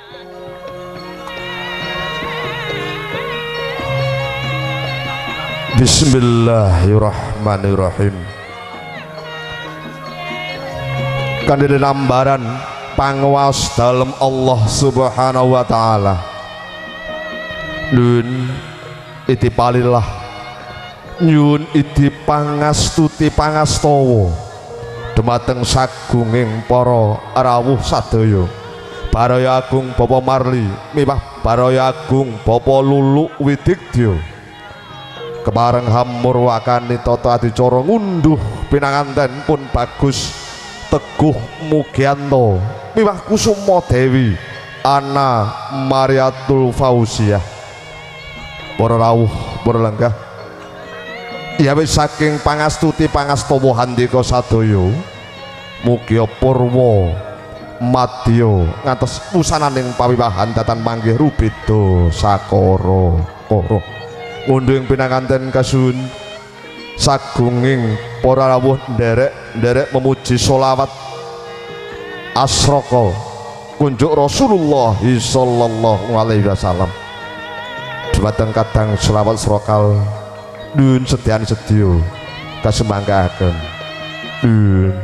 Bismillahirrahmanirrahim. Kandhane nambaran panguwas dalem Allah Subhanahu wa taala. Nun itipalillah nyun iti pangastuti pangastawa dumateng sagunging para rawuh sadaya. Baraya Agung Bapa Marli miwah Baraya Agung Bapa Lulu Widikdya kepareng hamurwakani tata adicara ngunduh pinanganten pun Bagus Teguh Mugianto miwah Kusuma Dewi Ana Mariatul Fauziah. Para rawuh para lenggah ya wis saking pangastuti pangastawa handika sadaya mugi purwa madya ngantos wusananing pawiwahan datan manggih rubeda sakara kara ngunduh pinanganten kasuhun sagunging para rawuh nderek memuji sholawat asraka kunjuk Rasulullah sallallahu alaihi wasallam dumateng kadang sholawat srokal nun sedyan sedya kasembanggaken nun